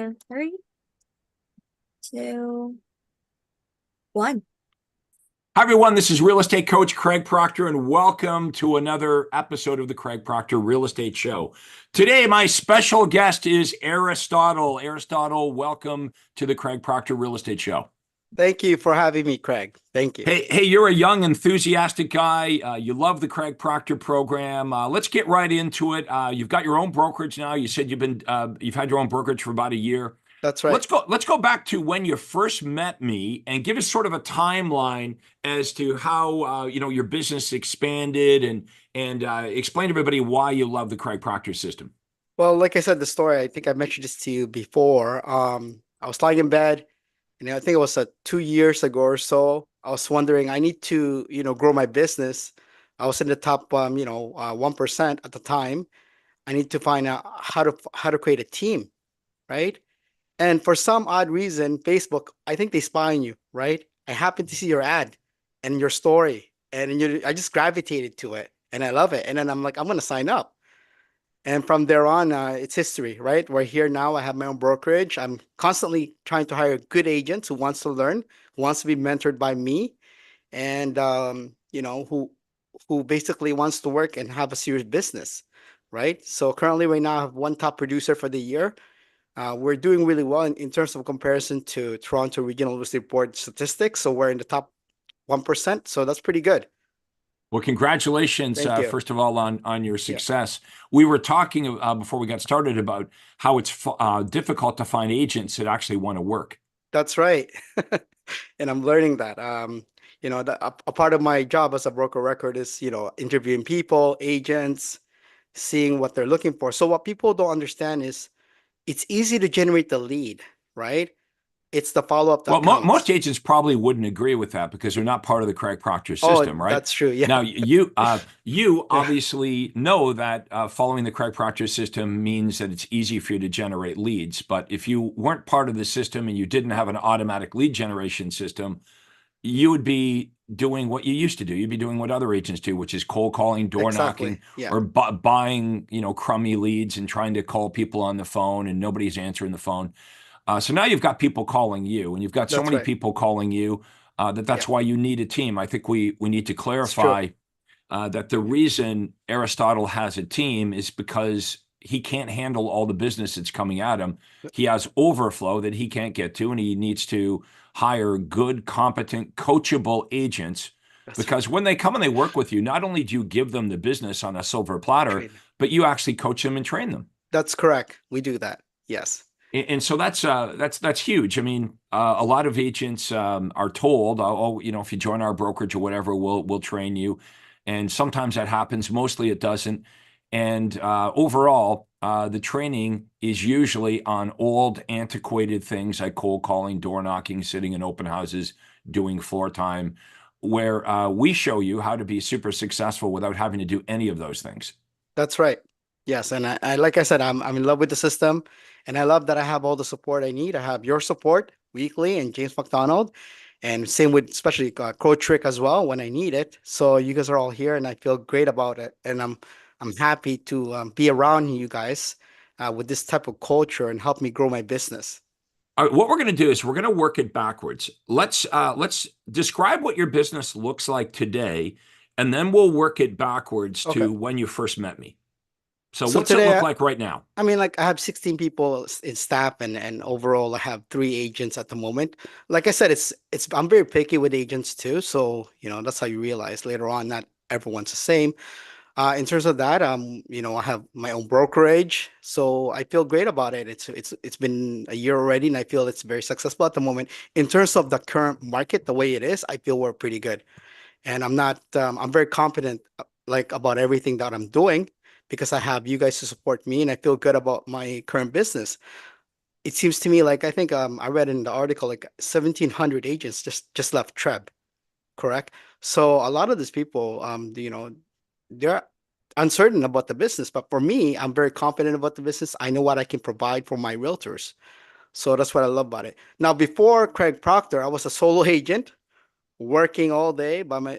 in three, two, one. Hi, everyone. This is real estate coach Craig Proctor, and welcome to another episode of the Craig Proctor Real Estate Show. Today, my special guest is Aristotle. Aristotle, welcome to the Craig Proctor Real Estate Show. Thank you for having me, Craig. Thank you. Hey, you're a young, enthusiastic guy. You love the Craig Proctor program. Let's get right into it. You've got your own brokerage now. You said you've had your own brokerage for about a year. That's right. Let's go back to when you first met me and give us sort of a timeline as to how your business expanded and explain to everybody why you love the Craig Proctor system. Well, like I said, the story, I think I mentioned this to you before. I was lying in bed, and I think it was 2 years ago or so. I was wondering, I need to, grow my business. I was in the top, 1% at the time. I need to find out how to create a team, right? And for some odd reason, Facebook, I think they spy on you, right? I happened to see your ad and your story, and I just gravitated to it, and I love it. And then I'm like, I'm gonna sign up. And from there on, it's history, right? We're here now. I have my own brokerage. I'm constantly trying to hire good agents who wants to learn, who wants to be mentored by me, and who basically wants to work and have a serious business, right? So currently, right now, I have one top producer for the year. We're doing really well in terms of comparison to Toronto Regional Real Estate Board statistics. So we're in the top 1%. So that's pretty good. Well, congratulations, Thank you. first of all, on your Yeah, success. We were talking before we got started about how it's difficult to find agents that actually want to work. that's right. And I'm learning that. A part of my job as a broker record is, interviewing people, agents, seeing what they're looking for. So what people don't understand is it's easy to generate the lead, right? It's the follow-up Well, that most counts. agents probably wouldn't agree with that because they're not part of the Craig Proctor Oh, system, right? that's true. Yeah. Now, you Yeah. obviously know that following the Craig Proctor system means that it's easy for you to generate leads. But if you weren't part of the system and you didn't have an automatic lead generation system, you would be doing what you used to do. You'd be doing what other agents do, which is cold calling, door knocking, Exactly. Yeah. or buying, crummy leads and trying to call people on the phone and nobody's answering the phone. So now you've got people calling you, and you've got so That's many right. people calling you that's Yeah. why you need a team. I think we need to It's true. clarify that the reason Aristotle has a team is because he can't handle all the business that's coming at him. He has overflow that he can't get to, and he needs to hire good, competent, coachable agents. That's right. Because when they come and they work with you, not only do you give them the business on a silver platter, Training. but you actually coach them and train them. That's correct. We do that. Yes. And so that's huge. I mean, a lot of agents are told, oh, if you join our brokerage or whatever, we'll train you. And sometimes that happens. Mostly it doesn't. And overall, the training is usually on old, antiquated things like cold calling, door knocking, sitting in open houses, doing floor time, where we show you how to be super successful without having to do any of those things. That's right. Yes. And I like I said, I'm in love with the system, and I love that I have all the support I need. I have your support weekly and James McDonald, and same with especially Coach Trick as well when I need it. So you guys are all here, and I feel great about it. And I'm happy to be around you guys with this type of culture and help me grow my business. All right, what we're going to do is we're going to work it backwards. Let's describe what your business looks like today, and then we'll work it backwards Okay. to when you first met me. So So what's it today, look like right now? I mean, like I have 16 people in staff, and overall I have 3 agents at the moment. Like I said, it's I'm very picky with agents too. So, that's how you realize later on not everyone's the same. In terms of that, I have my own brokerage, so I feel great about it. It's been a year already, and I feel it's very successful at the moment. In terms of the current market, the way it is, I feel we're pretty good. And I'm very confident like about everything that I'm doing because I have you guys to support me, and I feel good about my current business. It seems to me like I think I read in the article like 1,700 agents just left Treb, correct? So a lot of these people, they're uncertain about the business, but for me, I'm very confident about the business. I know what I can provide for my realtors. So that's what I love about it. Now, before Craig Proctor, I was a solo agent working all day by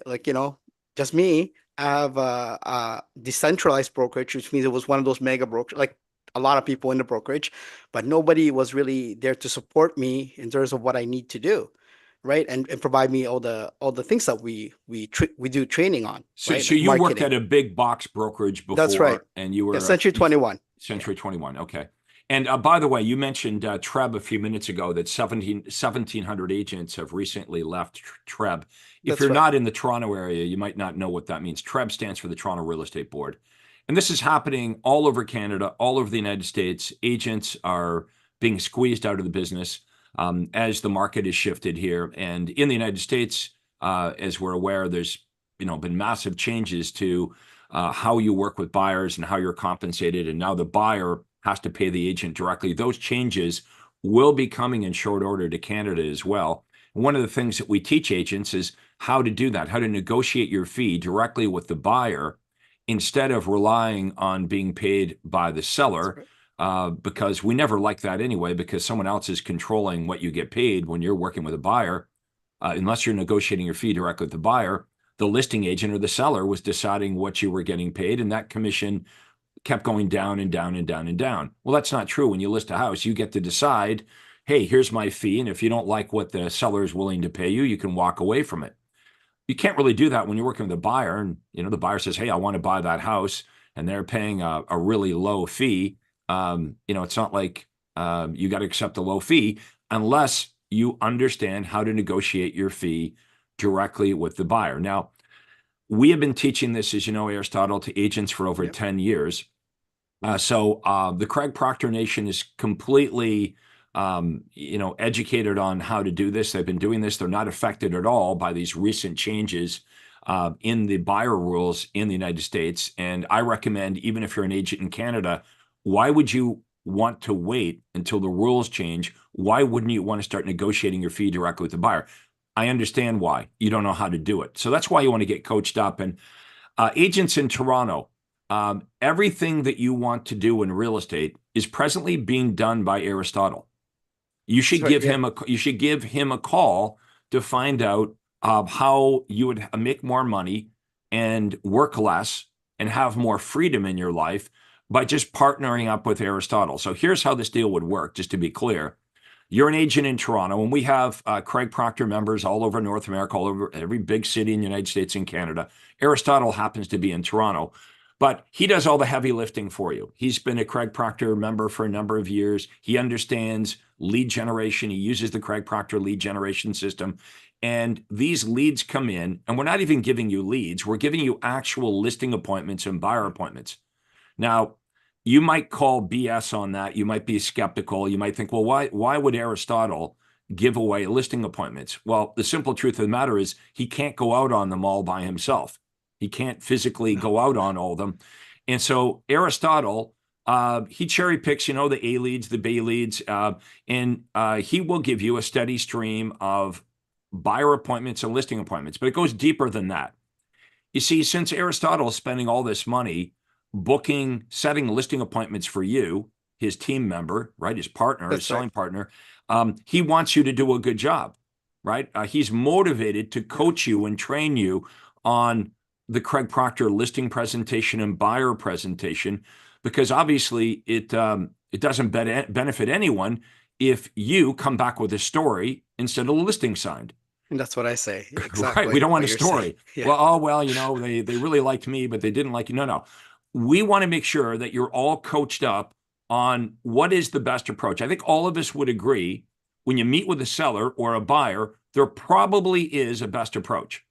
just me. I have a decentralized brokerage, which means it was one of those mega brokers, like a lot of people in the brokerage, but nobody was really there to support me in terms of what I need to do, right? And provide me all the things that we do training on, So, right? so Like you worked marketing. at a big box brokerage That's right. before, and you Yeah, were Century 21. Yeah, Century 21. Okay. And by the way, you mentioned Treb a few minutes ago that 1,700 agents have recently left Treb. If that's you're right. not in the Toronto area, you might not know what that means. Treb stands for the Toronto Real Estate Board. And this is happening all over Canada, all over the United States. Agents are being squeezed out of the business as the market has shifted here. And in the United States, as we're aware, there's been massive changes to how you work with buyers and how you're compensated, and now the buyer has to pay the agent directly. Those changes will be coming in short order to Canada as well. One of the things that we teach agents is how to do that, how to negotiate your fee directly with the buyer instead of relying on being paid by the That's seller, right. because we never like that anyway, because someone else is controlling what you get paid when you're working with a buyer. Unless you're negotiating your fee directly with the buyer, the listing agent or the seller was deciding what you were getting paid, and that commission kept going down and down and down and down. Well, that's not true. When you list a house, you get to decide, hey, here's my fee, and if you don't like what the seller is willing to pay you, you can walk away from it. You can't really do that when you're working with a buyer, and the buyer says, hey, I want to buy that house, and they're paying a really low fee. It's not like you got to accept a low fee unless you understand how to negotiate your fee directly with the buyer. Now, we have been teaching this, as you know, Aristotle, to agents for over Yep. 10 years. So the Craig Proctor Nation is completely, educated on how to do this. They've been doing this. They're not affected at all by these recent changes in the buyer rules in the United States. And I recommend, even if you're an agent in Canada, why would you want to wait until the rules change? Why wouldn't you want to start negotiating your fee directly with the buyer? I understand why. You don't know how to do it. So that's why you want to get coached up. And agents in Toronto, everything that you want to do in real estate is presently being done by Aristotle. You That's should right. give Yeah. him a call to find out how you would make more money and work less and have more freedom in your life by just partnering up with Aristotle. So here's how this deal would work, just to be clear. You're an agent in Toronto, and we have Craig Proctor members all over North America, all over every big city in the United States and Canada. Aristotle happens to be in Toronto, but he does all the heavy lifting for you. He's been a Craig Proctor member for a number of years. He understands lead generation. He uses the Craig Proctor lead generation system. And these leads come in, and we're not even giving you leads. We're giving you actual listing appointments and buyer appointments. Now, you might call BS on that. You might be skeptical. You might think, well, why would Aristotle give away listing appointments? Well, the simple truth of the matter is he can't go out on them all by himself. He can't physically No. go out on all of them. And so Aristotle, he cherry picks, the A leads, the B leads, and he will give you a steady stream of buyer appointments and listing appointments. But it goes deeper than that. You see, since Aristotle is spending all this money booking, setting listing appointments for you, his team member, right, his partner, his That's right. selling partner, he wants you to do a good job, right? He's motivated to Yeah. coach you and train you on the Craig Proctor listing presentation and buyer presentation, because obviously it doesn't benefit anyone if you come back with a story instead of a listing signed. And that's what I say. Right. We Exactly don't want a what you're saying. story. Yeah. Well, they really liked me, but they didn't like you. No, no. We want to make sure that you're all coached up on what is the best approach. I think all of us would agree when you meet with a seller or a buyer, there probably is a best approach.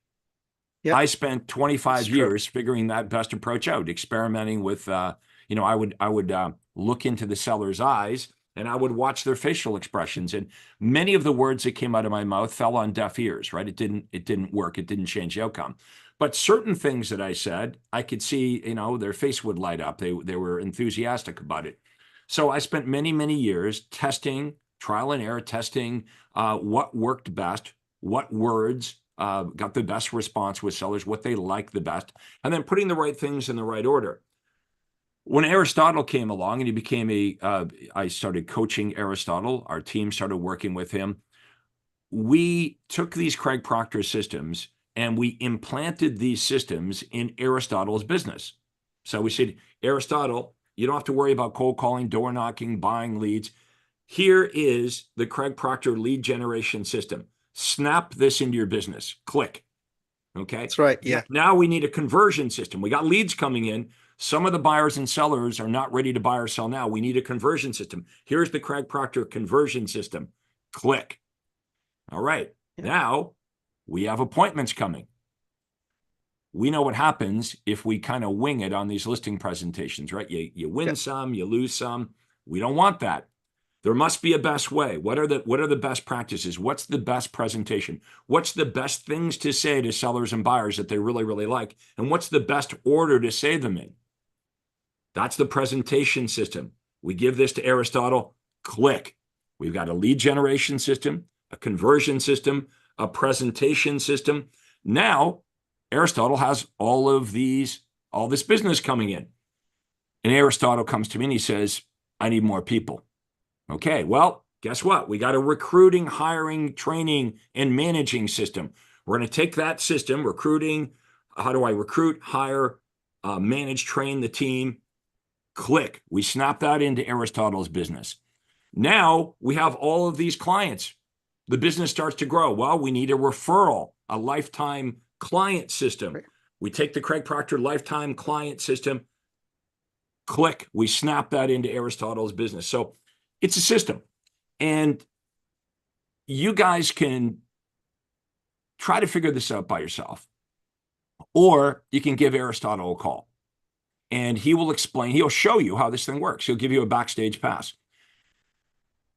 Yep. I spent It's 25 true. years figuring that best approach out, experimenting with, I would look into the seller's eyes and I would watch their facial expressions. And many of the words that came out of my mouth fell on deaf ears, right? It didn't work. It didn't change the outcome. But certain things that I said, I could see, their face would light up. They were enthusiastic about it. So I spent many, many years testing, trial and error testing, what worked best, what words got the best response with sellers, what they like the best, and then putting the right things in the right order. When Aristotle came along and he became I started coaching Aristotle. Our team started working with him. We took these Craig Proctor systems and we implanted these systems in Aristotle's business. So we said, Aristotle, You don't have to worry about cold calling, door knocking, buying leads. Here is the Craig Proctor lead generation system. Snap this into your business. Click. Okay. That's right. Yeah. Now we need a conversion system. We got leads coming in. Some of the buyers and sellers are not ready to buy or sell now. We need a conversion system. Here's the Craig Proctor conversion system. Click. All right. Yeah. Now we have appointments coming. We know what happens if we kind of wing it on these listing presentations, right? You win some, you lose some. We don't want that. There must be a best way. What are the best practices? What's the best presentation? What's the best things to say to sellers and buyers that they really, really like? And what's the best order to say them in? That's the presentation system. We give this to Aristotle. Click. We've got a lead generation system, a conversion system, a presentation system. Now, Aristotle has all this business coming in. And Aristotle comes to me and he says, I need more people. Okay, well, guess what? We got a recruiting, hiring, training, and managing system. We're going to take that system, recruiting, how do I recruit, hire, manage, train the team? Click. We snap that into Aristotle's business. Now we have all of these clients. The business starts to grow. Well, we need a referral, a lifetime client system. Right. We take the Craig Proctor lifetime client system. Click. We snap that into Aristotle's business. So it's a system. And you guys can try to figure this out by yourself. Or you can give Aristotle a call. And he will explain, he'll show you how this thing works. He'll give you a backstage pass.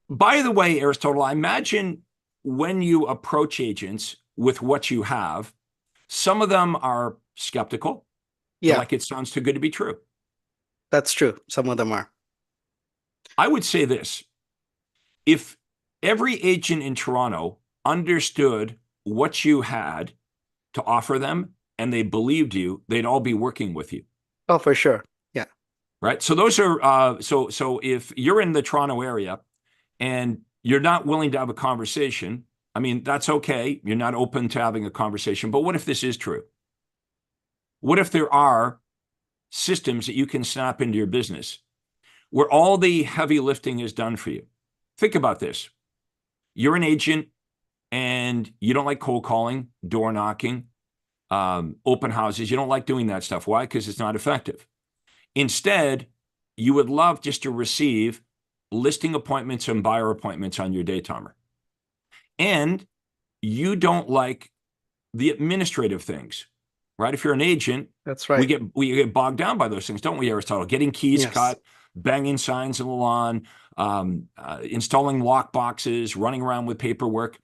By the way, Aristotle, I imagine when you approach agents with what you have, some of them are skeptical. Yeah. Like, it sounds too good to be true. That's true. Some of them are. I would say this. If every agent in Toronto understood what you had to offer them and they believed you, they'd all be working with you. Oh, for sure. Yeah. Right. So those are so if you're in the Toronto area and you're not willing to have a conversation, I mean, that's okay. You're not open to having a conversation. But what if this is true? What if there are systems that you can snap into your business where all the heavy lifting is done for you? Think about this. You're an agent and you don't like cold calling, door knocking, open houses. You don't like doing that stuff. Why? Because it's not effective. Instead, you would love just to receive listing appointments and buyer appointments on your day timer. And you don't like the administrative things, right? If you're an agent, that's right. We get bogged down by those things, don't we, Aristotle? Getting keys cut, banging signs in the lawn, installing lock boxes, running around with paperwork.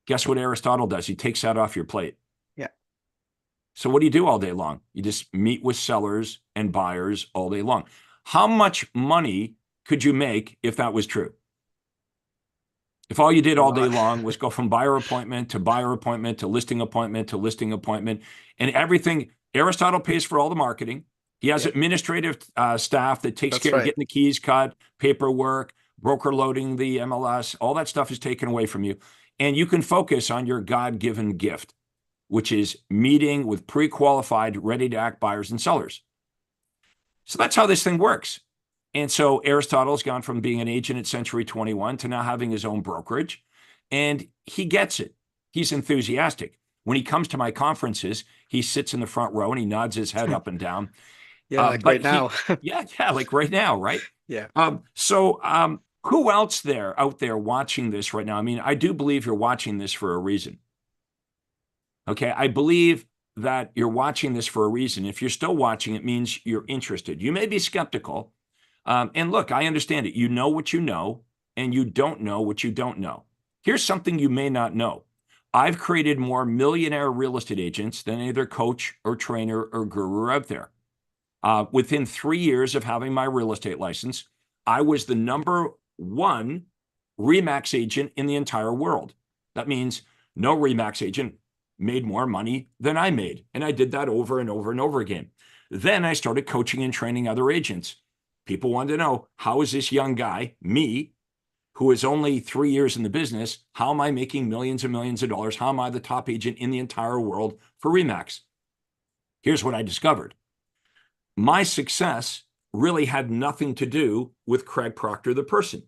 Guess what Aristotle does? He takes that off your plate. Yeah. So what do you do all day long? You just meet with sellers and buyers all day long. How much money could you make if that was true? If all you did all day long was go from buyer appointment to listing appointment to listing appointment, and everything, Aristotle pays for all the marketing. He has administrative staff that takes care of getting the keys cut, paperwork, broker loading the MLS, all that stuff is taken away from you. And you can focus on your God-given gift, which is meeting with pre-qualified, ready-to-act buyers and sellers. So that's how this thing works. And so Aristotle's gone from being an agent at Century 21 to now having his own brokerage. And he gets it. He's enthusiastic. When he comes to my conferences, he sits in the front row and he nods his head up and down. Yeah, like right now. yeah, like right now, right? Yeah. Who else out there watching this right now? I mean, I do believe you're watching this for a reason. Okay, I believe that you're watching this for a reason. If you're still watching, it means you're interested. You may be skeptical. And look, I understand it. You know what you know, and you don't know what you don't know. Here's something you may not know. I've created more millionaire real estate agents than any other coach or trainer or guru out there. Within 3 years of having my real estate license, I was the number one RE/MAX agent in the entire world. That means no RE/MAX agent made more money than I made. And I did that over and over and over again. Then I started coaching and training other agents. People wanted to know, how is this young guy, me, who is only 3 years in the business, how am I making millions and millions of dollars? How am I the top agent in the entire world for RE/MAX? Here's what I discovered. My success really had nothing to do with Craig Proctor, the person.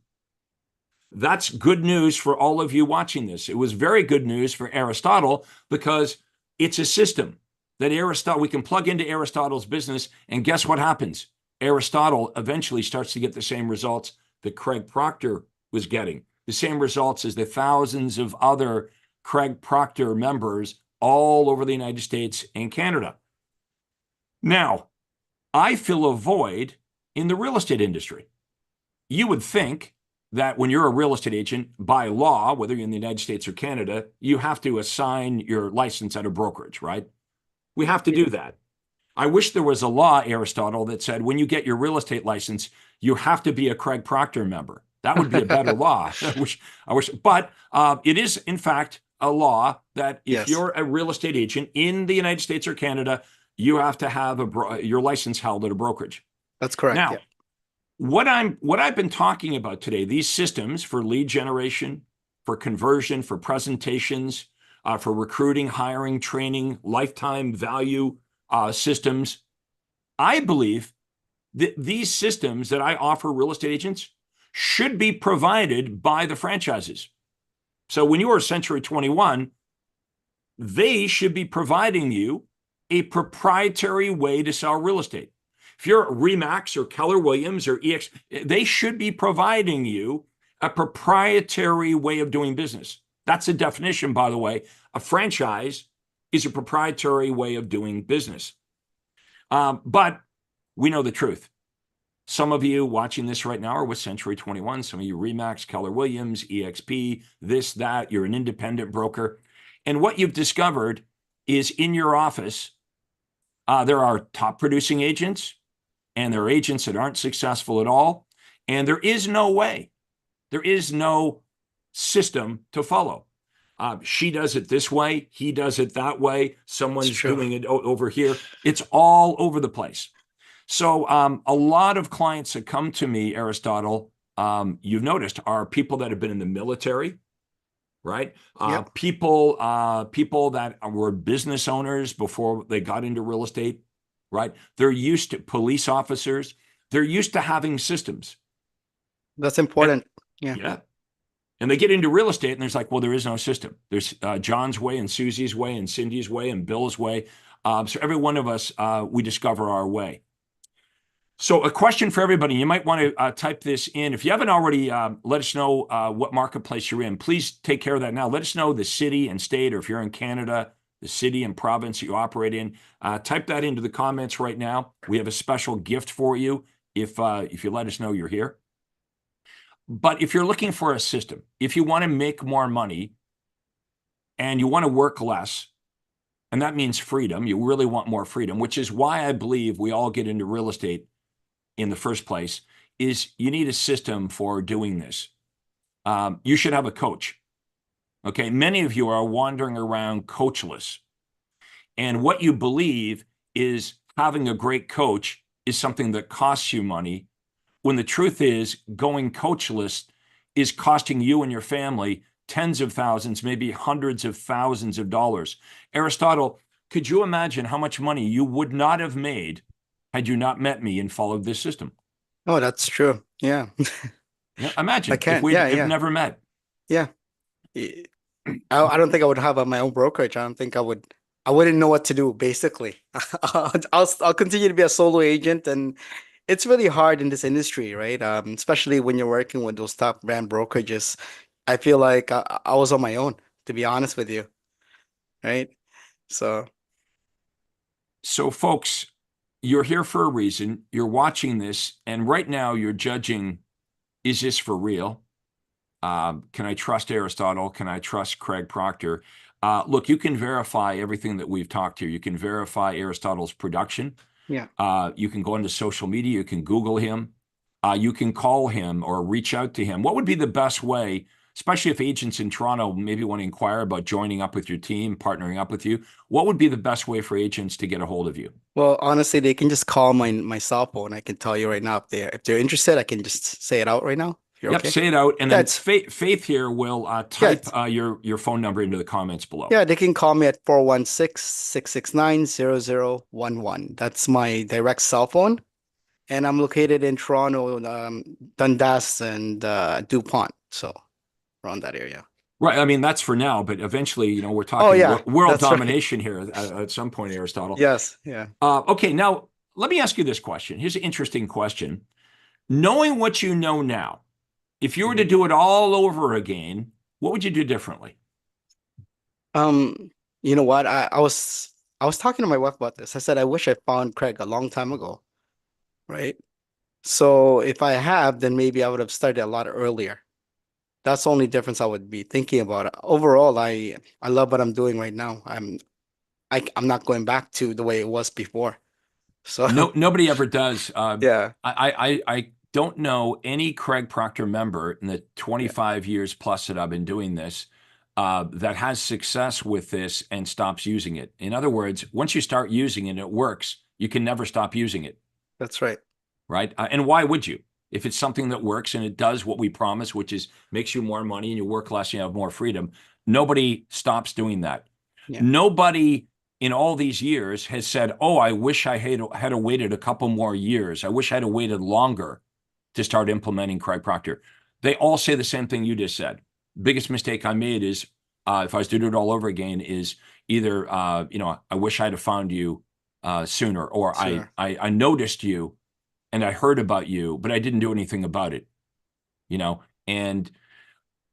That's good news for all of you watching this. It was very good news for Aristotle because it's a system that we can plug into Aristotle's business, and guess what happens? Aristotle eventually starts to get the same results that Craig Proctor was getting, the same results as the thousands of other Craig Proctor members all over the United States and Canada. Now, I fill a void in the real estate industry. You would think that when you're a real estate agent, by law, whether you're in the United States or Canada, you have to assign your license at a brokerage, right? We have to do that. I wish there was a law, Aristotle, that said when you get your real estate license, you have to be a Craig Proctor member. That would be a better law. I wish, but it is in fact a law that if Yes. you're a real estate agent in the United States or Canada, you have to have your license held at a brokerage. That's correct. Now, Yeah. what I've been talking about today, these systems for lead generation, for conversion, for presentations, for recruiting, hiring, training, lifetime value systems, I believe that these systems that I offer real estate agents should be provided by the franchises. So when you are Century 21, they should be providing you a proprietary way to sell real estate. If you're Remax or Keller Williams or EX, they should be providing you a proprietary way of doing business. That's a definition, by the way. A franchise is a proprietary way of doing business. But we know the truth. Some of you watching this right now are with Century 21. Some of you Remax, Keller Williams, EXP, this, that. You're an independent broker. And what you've discovered is in your office, there are top producing agents, and there are agents that aren't successful at all. And there is no way, there is no system to follow. She does it this way, he does it that way, someone's doing it over here. It's all over the place. So a lot of clients that come to me, Aristotle, you've noticed, are people that have been in the military, right? Yep. People that were business owners before they got into real estate, right? They're used to police officers. They're used to having systems. That's important. Yeah. And they get into real estate and there's like, well, there is no system. There's John's way and Susie's way and Cindy's way and Bill's way. So every one of us, we discover our way. So a question for everybody, you might want to type this in. If you haven't already, let us know what marketplace you're in. Please take care of that now. Let us know the city and state, or if you're in Canada, the city and province that you operate in. Type that into the comments right now. We have a special gift for you if you let us know you're here. But if you're looking for a system, if you want to make more money and you want to work less, and that means freedom, you really want more freedom, which is why I believe we all get into real estate in the first place, is you need a system for doing this. You should have a coach. Okay, many of you are wandering around coachless. And what you believe is having a great coach is something that costs you money, when the truth is going coachless is costing you and your family tens of thousands, maybe hundreds of thousands of dollars. Aristotle, could you imagine how much money you would not have made had you not met me and followed this system? Oh, that's true. Yeah. Yeah, imagine if we'd never met. Yeah. I don't think I would have my own brokerage. I don't think I wouldn't know what to do, basically. I'll continue to be a solo agent, and it's really hard in this industry, right? Especially when you're working with those top brand brokerages. I feel like I was on my own, to be honest with you, right? So folks, you're here for a reason. You're watching this, and right now you're judging, is this for real? Can I trust Aristotle? Can I trust Craig Proctor? Look, you can verify everything that we've talked here. You can verify Aristotle's production. yeah. You can go into social media. You can Google him. You can call him or reach out to him. What would be the best way, especially if agents in Toronto maybe want to inquire about joining up with your team, partnering up with you? What would be the best way for agents to get a hold of you? Well, honestly, they can just call my cell phone. I can tell you right now if they're interested. I can just say it out right now. If you're Yep, okay. say it out, and then That's Faith here will type your phone number into the comments below. Yeah, they can call me at 416-669-0011. That's my direct cell phone. and I'm located in Toronto, Dundas and DuPont, so around that area. Right. I mean, that's for now, but eventually, we're Oh talking yeah, world that's right. domination here at some point, Aristotle. Yes, yeah. Okay, now let me ask you this question. Here's an interesting question. Knowing what you know now, if you were to Mhm. do it all over again, what would you do differently? Um, you know what? I was talking to my wife about this. I said I wish I found Craig a long time ago, right? So if I have, then maybe I would have started a lot earlier. That's the only difference I would be thinking about. Overall, I love what I'm doing right now. I'm not going back to the way it was before. So No, nobody ever does. yeah, I don't know any Craig Proctor member in the yeah, 25 years plus that I've been doing this that has success with this and stops using it. In other words, once you start using it, it works. You can never stop using it, that's right. right? And why would you? If it's something that works and it does what we promise, which is makes you more money and you work less, you have more freedom, nobody stops doing that. Yeah, Nobody in all these years has said, "Oh, I wish I had waited a couple more years. I wish I had waited longer to start implementing Craig Proctor." They all say the same thing you just said. Biggest mistake I made is if I was to do it all over again, is either I wish I'd have found you sooner, or sooner. I noticed you and I heard about you, but I didn't do anything about it. And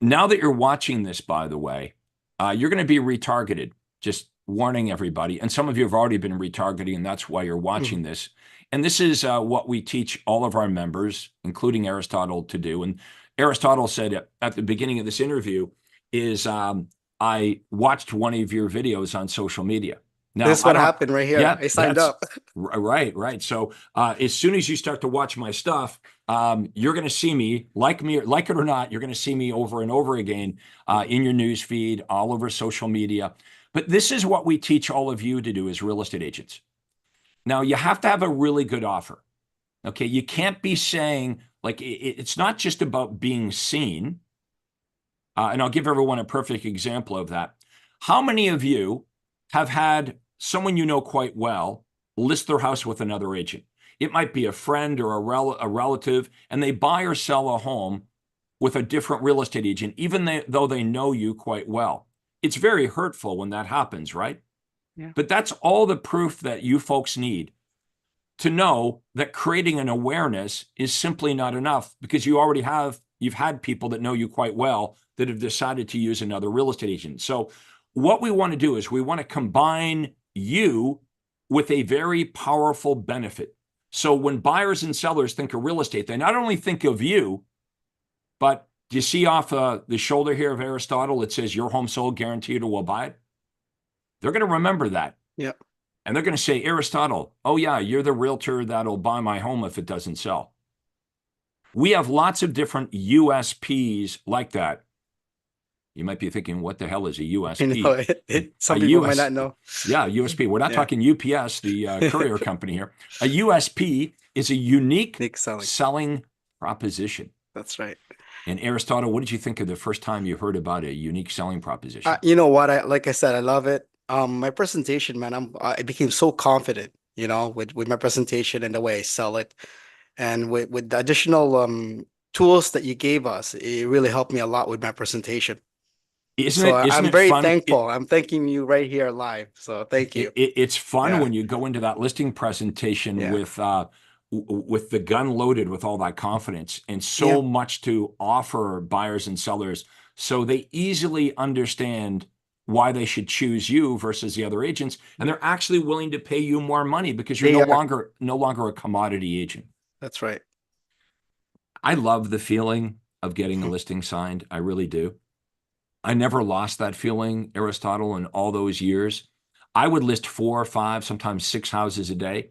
now that you're watching this, by the way, you're going to be retargeted. Just warning everybody. And some of you have already been retargeting, and that's why you're watching Mhm. this. And this is what we teach all of our members, including Aristotle, to do. And Aristotle said at the beginning of this interview is I watched one of your videos on social media. Now, This is I what don't, happened right here. yeah, I signed that's up. right, right. So as soon as you start to watch my stuff, you're going to see me, like it or not, you're going to see me over and over again Mhm. in your news feed, all over social media. But this is what we teach all of you to do as real estate agents. Now, you have to have a really good offer. Okay. You can't be saying, like, it's not just about being seen. And I'll give everyone a perfect example of that. How many of you have had someone you know quite well list their house with another agent? It might be a friend or a relative, and they buy or sell a home with a different real estate agent, even though they know you quite well. It's very hurtful when that happens, right? Yeah. But that's all the proof that you folks need to know that creating an awareness is simply not enough, because you've had people that know you quite well that have decided to use another real estate agent. So what we want to do is we want to combine you with a very powerful benefit. So when buyers and sellers think of real estate, they not only think of you, but do you see off the shoulder here of Aristotle, it says your home sold guaranteed or will buy it? They're going to remember that. Yeah. And they're going to say, Aristotle, oh yeah, you're the realtor that'll buy my home if it doesn't sell. We have lots of different USPs like that. You might be thinking, what the hell is a You know, USP? some A people might US, not know. yeah, USP. We're not Yeah. talking UPS, the courier company here. A USP is a unique Nick selling. selling proposition. That's right. And Aristotle, what did you think of the first time you heard about a unique selling proposition? You know what? Like I said, I love it. My presentation, man, I became so confident, with my presentation and the way I sell it, and with the additional tools that you gave us, it really helped me a lot with my presentation. Isn't So it? Isn't I'm it very fun? thankful. I'm thanking you right here live. So thank you. It's fun Yeah, when you go into that listing presentation yeah, with the gun loaded with all that confidence and yeah. so much to offer buyers and sellers, so they easily understand why they should choose you versus the other agents, and they're actually willing to pay you more money because you're They are. no longer a commodity agent. That's right. I love the feeling of getting a listing signed. I really do. I never lost that feeling, Aristotle, in all those years. I would list 4 or 5, sometimes 6 houses a day.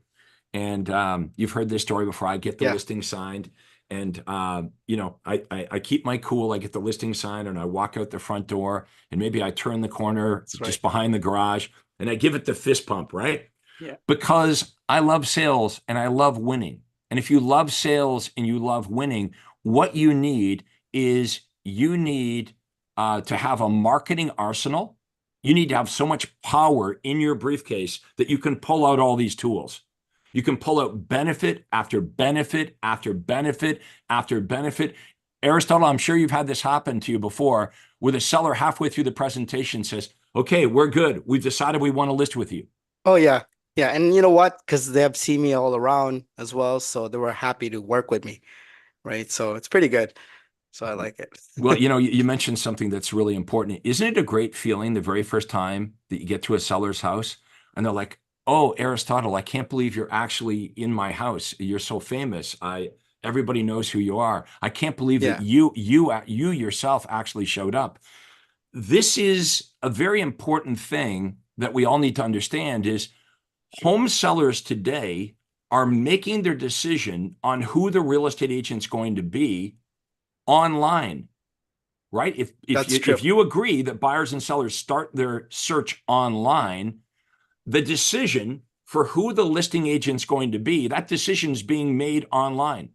And you've heard this story before. I get the Yeah, listing signed, and I keep my cool. I get the listing signed, and I walk out the front door, and maybe I turn the corner that's right. just behind the garage, and I give it the fist pump, right? Yeah, Because I love sales and I love winning. And if you love sales and you love winning, what you need is you need to have a marketing arsenal. You need to have so much power in your briefcase that you can pull out all these tools. You can pull out benefit after benefit after benefit after benefit. Aristotle, I'm sure you've had this happen to you before, where the seller halfway through the presentation says, okay, we're good. We've decided we want to list with you. Oh yeah. Yeah. And you know what? Because they have seen me all around as well. So they were happy to work with me. Right. So it's pretty good. So I like it. Well, you mentioned something that's really important. Isn't it a great feeling the very first time that you get to a seller's house and they're like, "Oh, Aristotle, I can't believe you're actually in my house. You're so famous. Everybody knows who you are. I can't believe that Yeah, you yourself actually showed up." This is a very important thing that we all need to understand is home sellers today are making their decision on who the real estate agent's going to be online, right? that's true. If you agree that buyers and sellers start their search online, the decision for who the listing agent's going to be, that decision is being made online.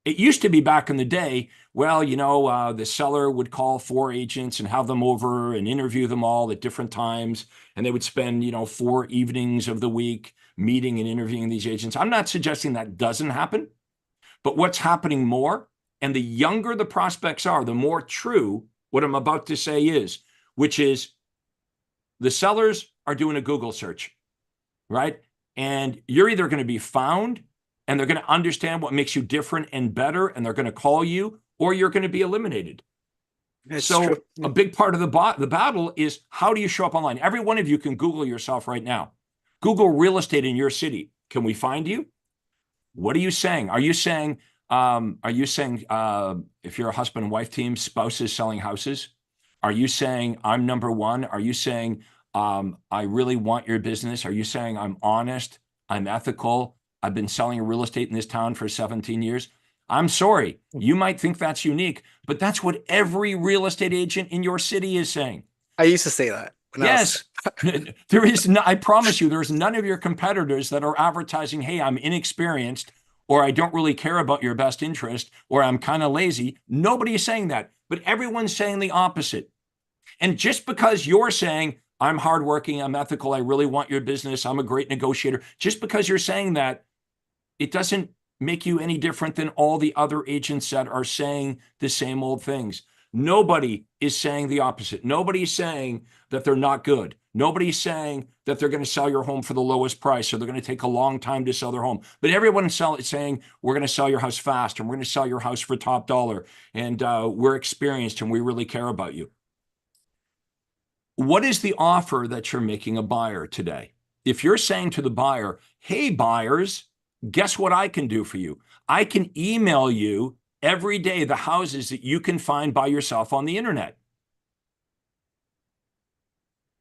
It used to be back in the day, well, the seller would call 4 agents and have them over and interview them all at different times. And they would spend, 4 evenings of the week meeting and interviewing these agents. I'm not suggesting that doesn't happen, but what's happening more, and the younger the prospects are, the more true what I'm about to say is, which is the sellers are doing a Google search, right? And you're either going to be found and they're going to understand what makes you different and better, and they're going to call you, or you're going to be eliminated. It's true. So a big part of the battle is how do you show up online? Every one of you can Google yourself right now. Google real estate in your city. Can we find you? What are you saying? Are you saying if you're a husband and wife team, spouses selling houses? Are you saying I'm number one? Are you saying I really want your business? Are you saying I'm honest? I'm ethical? I've been selling real estate in this town for 17 years. I'm sorry. You might think that's unique, but that's what every real estate agent in your city is saying. I used to say that when I was. Yes. There is no, I promise you, there's none of your competitors that are advertising, hey, I'm inexperienced, or I don't really care about your best interest, or I'm kind of lazy. Nobody is saying that, but everyone's saying the opposite. And just because you're saying, I'm hardworking, I'm ethical, I really want your business, I'm a great negotiator, just because you're saying that, it doesn't make you any different than all the other agents that are saying the same old things. Nobody is saying the opposite. Nobody's saying that they're not good. Nobody's saying that they're going to sell your home for the lowest price or they're going to take a long time to sell their home. But everyone's saying we're going to sell your house fast and we're going to sell your house for top dollar and we're experienced and we really care about you. What is the offer that you're making a buyer today? If you're saying to the buyer, hey, buyers, guess what I can do for you? I can email you every day the houses that you can find by yourself on the internet.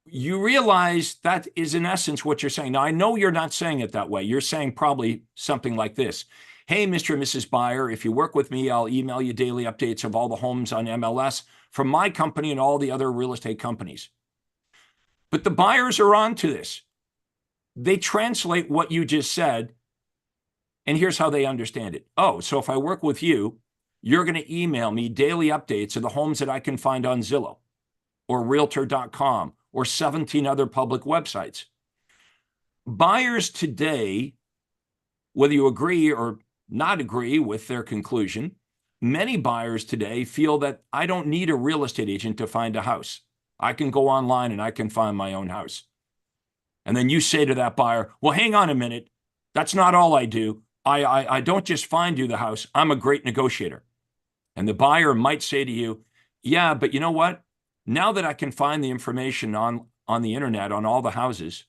You realize that is in essence what you're saying. Now, I know you're not saying it that way. You're saying probably something like this. Hey, Mr. and Mrs. Buyer, if you work with me, I'll email you daily updates of all the homes on MLS from my company and all the other real estate companies. But the buyers are on to this. They translate what you just said, and here's how they understand it. Oh, so if I work with you, you're going to email me daily updates of the homes that I can find on Zillow or Realtor.com or 17 other public websites. Buyers today, whether you agree or not agree with their conclusion, many buyers today feel that I don't need a real estate agent to find a house. I can go online and I can find my own house. And then you say to that buyer, well, hang on a minute. That's not all I do. I don't just find you the house. I'm a great negotiator. And the buyer might say to you, yeah, but you know what? Now that I can find the information on the internet on all the houses,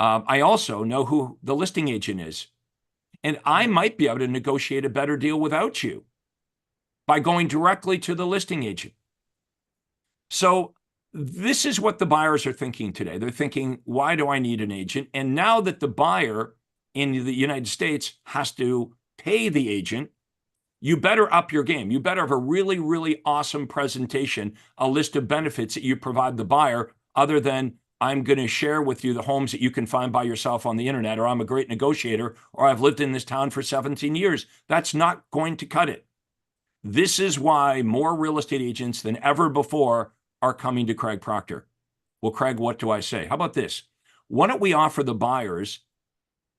I also know who the listing agent is. And I might be able to negotiate a better deal without you by going directly to the listing agent. So this is what the buyers are thinking today. They're thinking, why do I need an agent? And now that the buyer in the United States has to pay the agent, you better up your game. You better have a really, really awesome presentation, a list of benefits that you provide the buyer, other than I'm going to share with you the homes that you can find by yourself on the internet, or I'm a great negotiator, or I've lived in this town for 17 years. That's not going to cut it. This is why more real estate agents than ever before are coming to Craig Proctor. Well, Craig, what do I say? How about this? Why don't we offer the buyers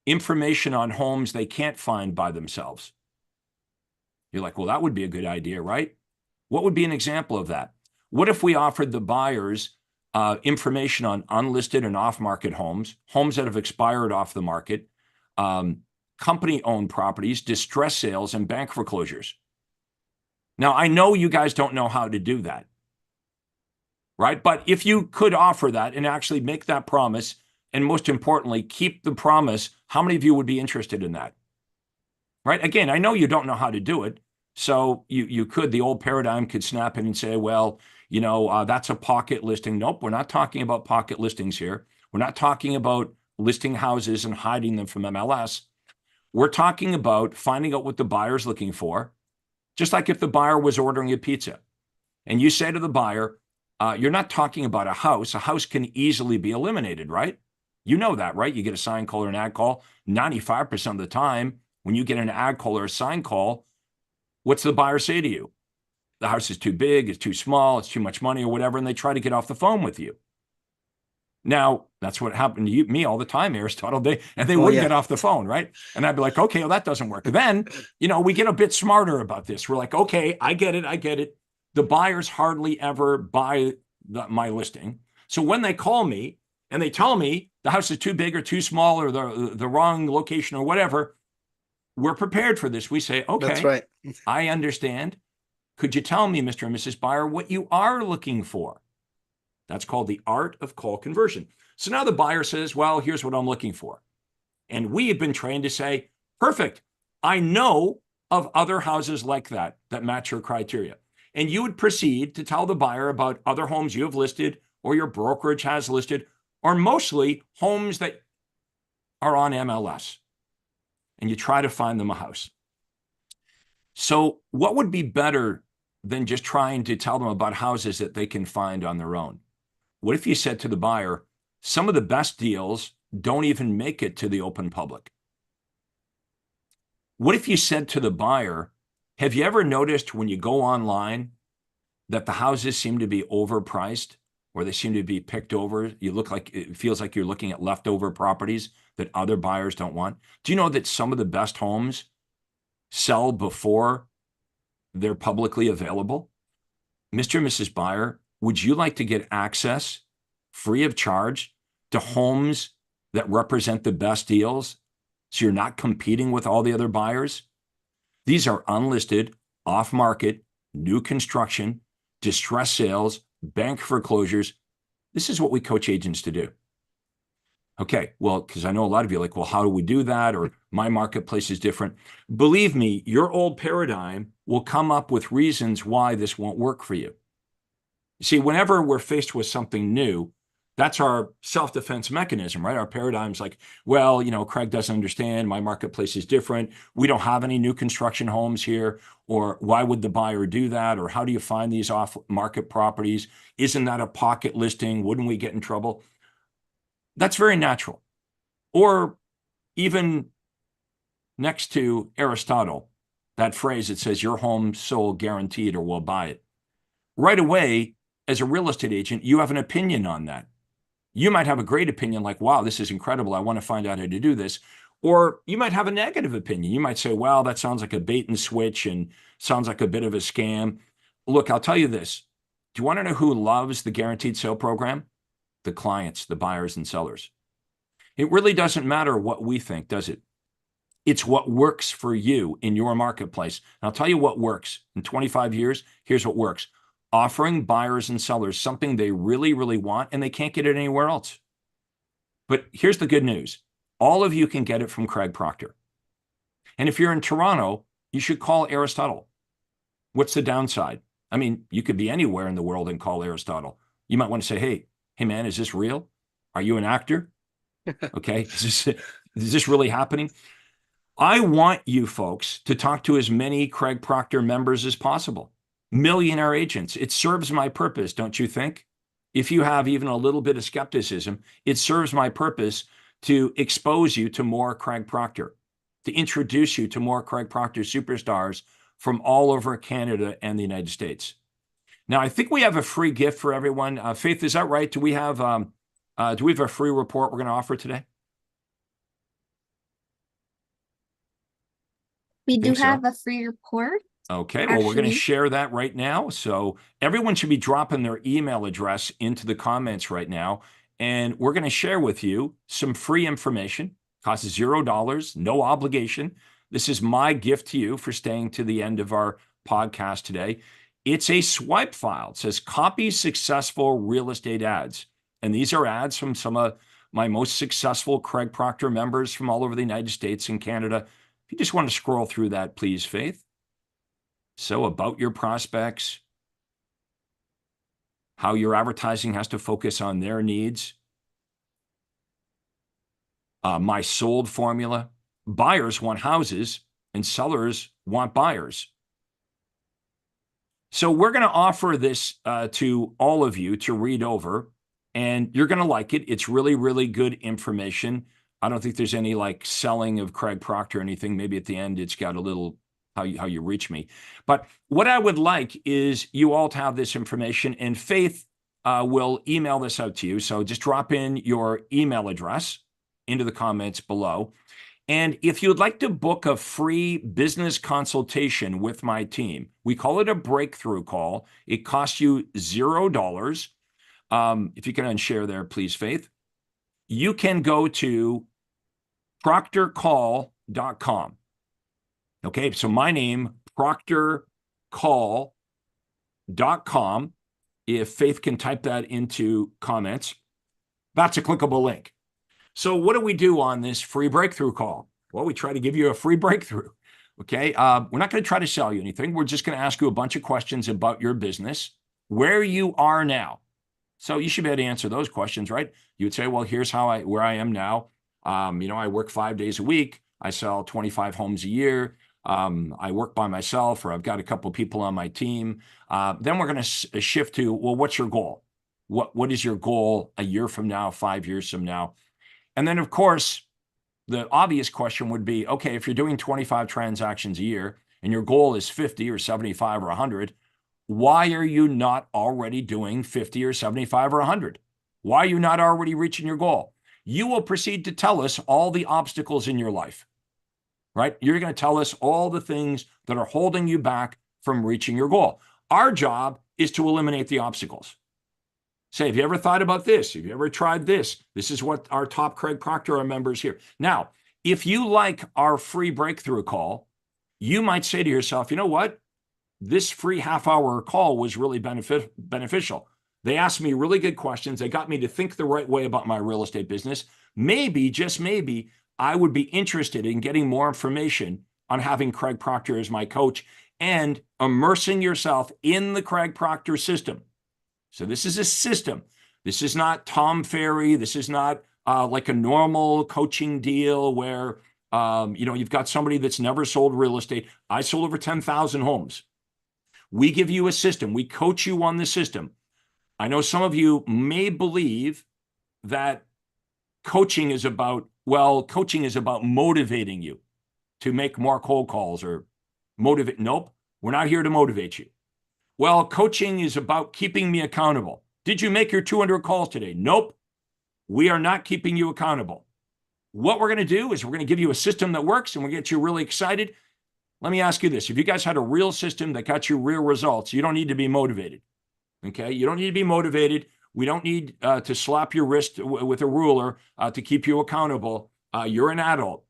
information on homes they can't find by themselves. You're like, well, that would be a good idea, right? What would be an example of that? What if we offered the buyers information on unlisted and off-market homes, homes that have expired off the market, company-owned properties, distress sales, and bank foreclosures? Now, I know you guys don't know how to do that, right? But if you could offer that and actually make that promise, and most importantly, keep the promise, how many of you would be interested in that? Right? Again, I know you don't know how to do it. So you could, the old paradigm could snap in and say, well, that's a pocket listing. Nope, we're not talking about pocket listings here. We're not talking about listing houses and hiding them from MLS. We're talking about finding out what the buyer's looking for. Just like if the buyer was ordering a pizza and you say to the buyer, you're not talking about a house. A house can easily be eliminated, right? You know that, right? You get a sign call or an ad call. 95% of the time, when you get an ad call or a sign call, what's the buyer say to you? The house is too big, it's too small, it's too much money or whatever, and they try to get off the phone with you. Now, that's what happened to me all the time, Aristotle. They wouldn't get off the phone, right? And I'd be like, okay, well, that doesn't work. Then, we get a bit smarter about this. We're like, okay, I get it. The buyers hardly ever buy my listing. So when they call me and they tell me the house is too big or too small or the wrong location or whatever, we're prepared for this. We say, okay, That's right. I understand. Could you tell me, Mr. and Mrs. Buyer, what you are looking for? That's called the art of call conversion. So now the buyer says, well, here's what I'm looking for. And we have been trained to say, perfect. I know of other houses like that match your criteria. And you would proceed to tell the buyer about other homes you have listed or your brokerage has listed, or mostly homes that are on MLS. And you try to find them a house. So what would be better than just trying to tell them about houses that they can find on their own? What if you said to the buyer, some of the best deals don't even make it to the open public? What if you said to the buyer, have you ever noticed when you go online that the houses seem to be overpriced or they seem to be picked over? It feels like you're looking at leftover properties that other buyers don't want. Do you know that some of the best homes sell before they're publicly available? Mr. and Mrs. Buyer, would you like to get access free of charge to homes that represent the best deals so you're not competing with all the other buyers? These are unlisted, off-market, new construction, distress sales, bank foreclosures. This is what we coach agents to do. Okay, well, because I know a lot of you are like, well, how do we do that? Or my marketplace is different. Believe me, your old paradigm will come up with reasons why this won't work for you. See, whenever we're faced with something new, that's our self-defense mechanism, right? Our paradigm's like, well, Craig doesn't understand. My marketplace is different. We don't have any new construction homes here. Or why would the buyer do that? Or how do you find these off-market properties? Isn't that a pocket listing? Wouldn't we get in trouble? That's very natural. Or even next to Aristotle, that phrase that says your home sold guaranteed or we'll buy it. Right away, as a real estate agent, you have an opinion on that. You might have a great opinion like, wow, this is incredible. I want to find out how to do this. Or you might have a negative opinion. You might say, well, that sounds like a bait and switch and sounds like a bit of a scam. Look, I'll tell you this. Do you want to know who loves the guaranteed sale program? The clients, the buyers and sellers. It really doesn't matter what we think, does it? It's what works for you in your marketplace. And I'll tell you what works. In 25 years, here's what works. Offering buyers and sellers something they really, really want, and they can't get it anywhere else. But here's the good news. All of you can get it from Craig Proctor. And if you're in Toronto, you should call Aristotle. What's the downside? I mean, you could be anywhere in the world and call Aristotle. You might want to say, hey man, is this real? Are you an actor? Okay, is this really happening? I want you folks to talk to as many Craig Proctor members as possible. Millionaire Agents. It serves my purpose, don't you think? If you have even a little bit of skepticism, it serves my purpose to expose you to more Craig Proctor, to introduce you to more Craig Proctor superstars from all over Canada and the United States. Now, I think we have a free gift for everyone. Faith, is that right? Do we have a free report we're going to offer today? We do Think have so. a free report, Okay, well, we're going to actually. share that right now. So everyone should be dropping their email address into the comments right now. And we're going to share with you some free information. Costs $0, no obligation. This is my gift to you for staying to the end of our podcast today. It's a swipe file. It says copy successful real estate ads. And these are ads from some of my most successful Craig Proctor members from all over the United States and Canada. If you just want to scroll through that, please, Faith. So about your prospects, how your advertising has to focus on their needs. My sold formula. Buyers want houses and sellers want buyers. So we're going to offer this to all of you to read over, and you're going to like it. It's really, really good information. I don't think there's any like selling of Craig Proctor or anything. Maybe at the end it's got a little how you reach me. But what I would like is you all to have this information, and Faith will email this out to you. So just drop in your email address into the comments below. And if you'd like to book a free business consultation with my team, we call it a breakthrough call. It costs you $0. If you can unshare there, please, Faith. You can go to proctorcall.com. Okay, so my name, proctorcall.com. If Faith can type that into comments, that's a clickable link. So what do we do on this free breakthrough call? Well, we try to give you a free breakthrough. Okay, we're not going to try to sell you anything. We're just going to ask you a bunch of questions about your business, where you are now. So you should be able to answer those questions, right? You would say, well, here's where I am now. I work 5 days a week. I sell 25 homes a year. I work by myself, or I've got a couple people on my team. Then we're going to shift to, well, what's your goal? What is your goal a year from now, 5 years from now? And then, of course, the obvious question would be, okay, if you're doing 25 transactions a year and your goal is 50 or 75 or 100, why are you not already doing 50 or 75 or 100? Why are you not already reaching your goal? You will proceed to tell us all the obstacles in your life, right? You're going to tell us all the things that are holding you back from reaching your goal. Our job is to eliminate the obstacles. Say, have you ever thought about this? Have you ever tried this? This is what our top Craig Proctor members here. Now, if you like our free breakthrough call, you might say to yourself, you know what? This free half-hour call was really beneficial. They asked me really good questions. They got me to think the right way about my real estate business. Maybe, just maybe, I would be interested in getting more information on having Craig Proctor as my coach and immersing yourself in the Craig Proctor system. So this is a system. This is not Tom Ferry. This is not like a normal coaching deal where you've got somebody that's never sold real estate. I sold over 10,000 homes. We give you a system. We coach you on the system. I know some of you may believe that coaching is about motivating you to make more cold calls or motivate. Nope, we're not here to motivate you. Well, coaching is about keeping me accountable. Did you make your 200 calls today? Nope. We are not keeping you accountable. What we're going to do is we're going to give you a system that works and we'll get you really excited. Let me ask you this. If you guys had a real system that got you real results, you don't need to be motivated. Okay? You don't need to be motivated. We don't need to slap your wrist with a ruler to keep you accountable. You're an adult.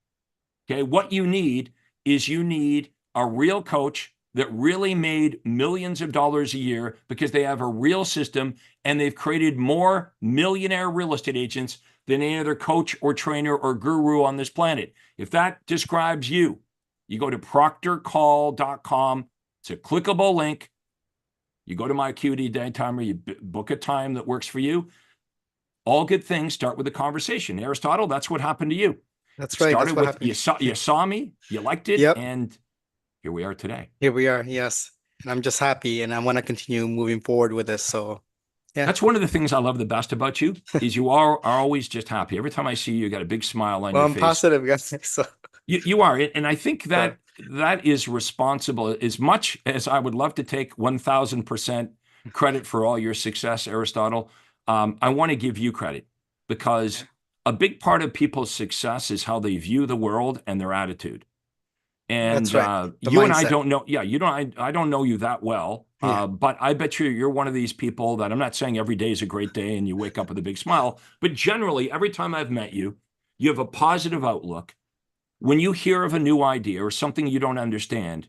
Okay? What you need is a real coach that really made millions of dollars a year because they have a real system and they've created more millionaire real estate agents than any other coach or trainer or guru on this planet. If that describes you, you go to proctorcall.com. It's a clickable link. You go to my Acuity Day Timer, you book a time that works for you. All good things start with a conversation. Aristotle, that's what happened to you. That's It right. started That's what with happened. you saw me, you liked it, Yep. and here we are today. Here we are. Yes. And I'm just happy and I want to continue moving forward with this. So, yeah. That's one of the things I love the best about you is you are always just happy. Every time I see you, you got a big smile on Well, your I'm face. positive, guys. So, You are, and I think so, that is responsible. As much as I would love to take 1,000% credit for all your success, Aristotle, I want to give you credit because a big part of people's success is how they view the world and their attitude. That's And right. The you and I mindset. don't know. Yeah, you don't. I don't know you that well. Yeah, But I bet you're one of these people that I'm not saying every day is a great day and you wake up with a big smile. But generally, every time I've met you, you have a positive outlook. When you hear of a new idea or something you don't understand,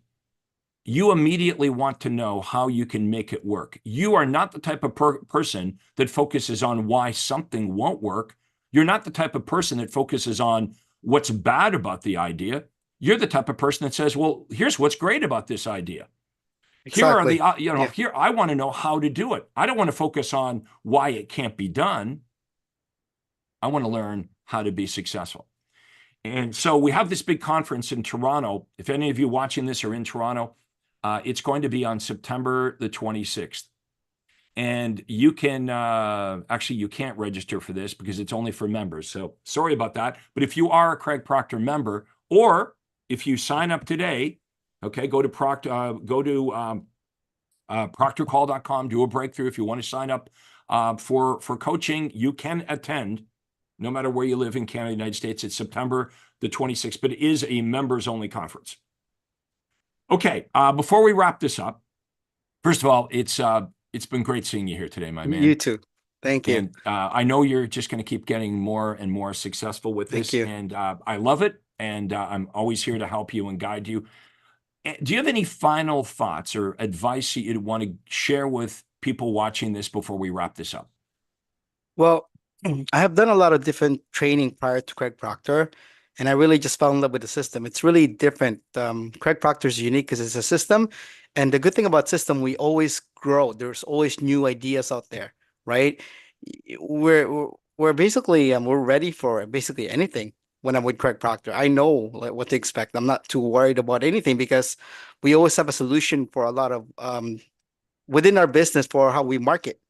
you immediately want to know how you can make it work. You are not the type of person that focuses on why something won't work. You're not the type of person that focuses on what's bad about the idea. You're the type of person that says, well, here's what's great about this idea. Here are exactly. the, Yeah, here, I want to know how to do it. I don't want to focus on why it can't be done. I want to learn how to be successful. And so we have this big conference in Toronto. If any of you watching this are in Toronto, it's going to be on September the 26th. And you can actually, you can't register for this because it's only for members. So sorry about that. But if you are a Craig Proctor member, or if you sign up today, okay, go to proctorcall.com, do a breakthrough. If you want to sign up for coaching, you can attend no matter where you live in Canada, United States. It's September the 26th, but it is a members only conference. Okay, before we wrap this up, first of all, it's been great seeing you here today, my you man. too. Thank you. And I know you're just going to keep getting more and more successful with Thank this, you. and I love it. And I'm always here to help you and guide you. Do you have any final thoughts or advice that you'd want to share with people watching this before we wrap this up? Well, I have done a lot of different training prior to Craig Proctor, and I really just fell in love with the system. It's really different. Craig Proctor is unique because it's a system, and the good thing about system, we always grow. There's always new ideas out there, right? We're basically we're ready for basically anything when I'm with Craig Proctor. I know like what to expect. I'm not too worried about anything because we always have a solution for a lot of within our business for how we market,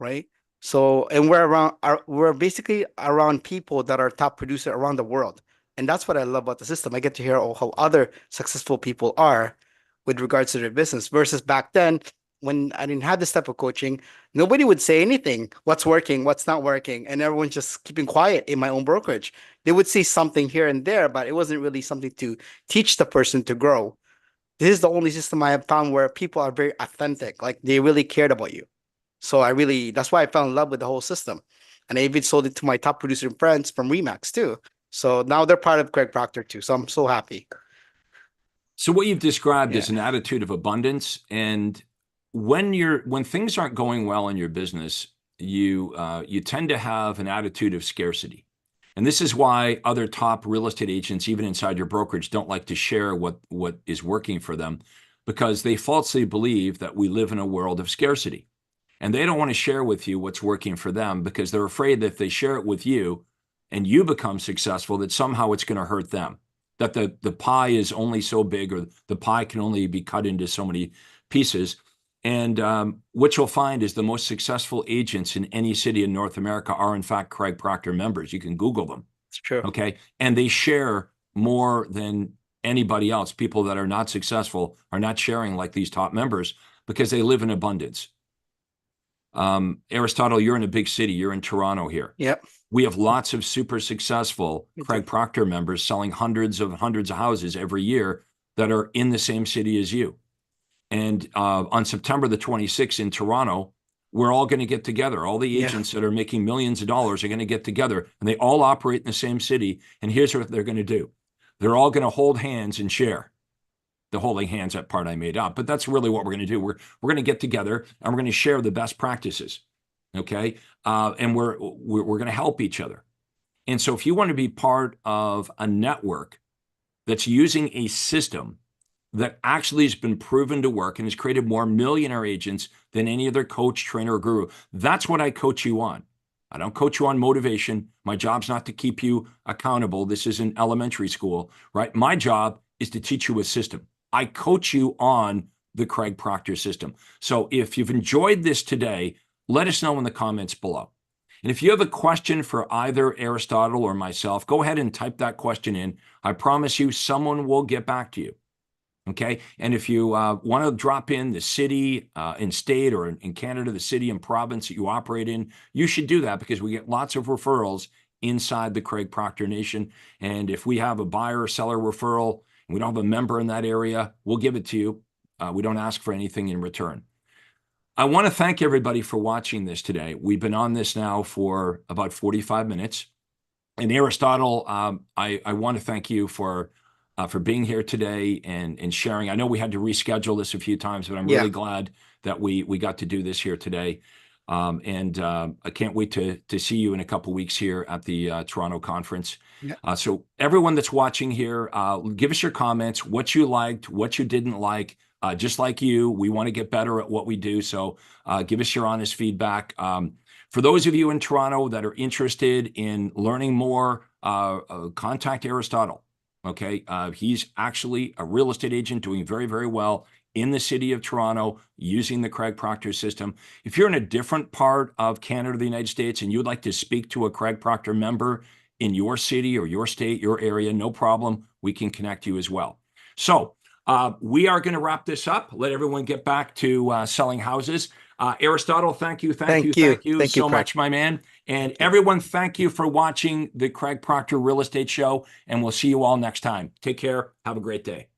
right? So, and we're basically around people that are top producer around the world. And that's what I love about the system. I get to hear how other successful people are with regards to their business versus back then when I didn't have this type of coaching, nobody would say anything, what's working, what's not working, and everyone's just keeping quiet in my own brokerage. They would say something here and there, but it wasn't really something to teach the person to grow. This is the only system I have found where people are very authentic, like they really cared about you. So that's why I fell in love with the whole system. And I even sold it to my top producer friends from Remax too. So now they're part of Craig Proctor too. So I'm so happy. So what you've described is Yeah. an attitude of abundance, and when things aren't going well in your business, you tend to have an attitude of scarcity. And this is why other top real estate agents, even inside your brokerage, don't like to share what is working for them, because they falsely believe that we live in a world of scarcity. And they don't want to share with you what's working for them because they're afraid that if they share it with you and you become successful, that somehow it's going to hurt them, that the pie is only so big, or the pie can only be cut into so many pieces. And what you'll find is the most successful agents in any city in North America are, in fact, Craig Proctor members. You can Google them. It's true. Okay. And they share more than anybody else. People that are not successful are not sharing like these top members because they live in abundance. Aristotle, you're in a big city. You're in Toronto here. Yep. We have lots of super successful Me too. Craig Proctor members selling hundreds of houses every year that are in the same city as you. And on September the 26th in Toronto, we're all going to get together. All the Yeah. agents that are making millions of dollars are going to get together, and they all operate in the same city. And here's what they're going to do. They're all going to hold hands and share. The holding hands, that part I made up, but that's really what we're going to do. We're going to get together and we're going to share the best practices. Okay. And we're going to help each other. And so if you want to be part of a network that's using a system that actually has been proven to work and has created more millionaire agents than any other coach, trainer, or guru, that's what I coach you on. I don't coach you on motivation. My job's not to keep you accountable. This isn't elementary school, right? My job is to teach you a system. I coach you on the Craig Proctor system. So if you've enjoyed this today, let us know in the comments below. And if you have a question for either Aristotle or myself, go ahead and type that question in. I promise you someone will get back to you. Okay. And if you want to drop in the city and state, or in Canada, the city and province that you operate in, you should do that because we get lots of referrals inside the Craig Proctor Nation. And if we have a buyer or seller referral we don't have a member in that area, we'll give it to you. We don't ask for anything in return. I want to thank everybody for watching this today. We've been on this now for about 45 minutes. And Aristotle, I want to thank you for being here today and sharing. I know we had to reschedule this a few times, but I'm really glad that we got to do this here today. I can't wait to see you in a couple weeks here at the Toronto conference. So everyone that's watching here, give us your comments, what you liked, what you didn't like. Just like you, we want to get better at what we do. So give us your honest feedback. For those of you in Toronto that are interested in learning more, contact Aristotle. Okay, he's actually a real estate agent doing very, very well in the city of Toronto using the Craig Proctor system. If you're in a different part of Canada or the United States and you'd like to speak to a Craig Proctor member in your city or your state, your area, no problem. We can connect you as well. So we are going to wrap this up. Let everyone get back to selling houses. Aristotle, thank you so much, my man. And everyone, thank you for watching the Craig Proctor Real Estate Show, and we'll see you all next time. Take care. Have a great day.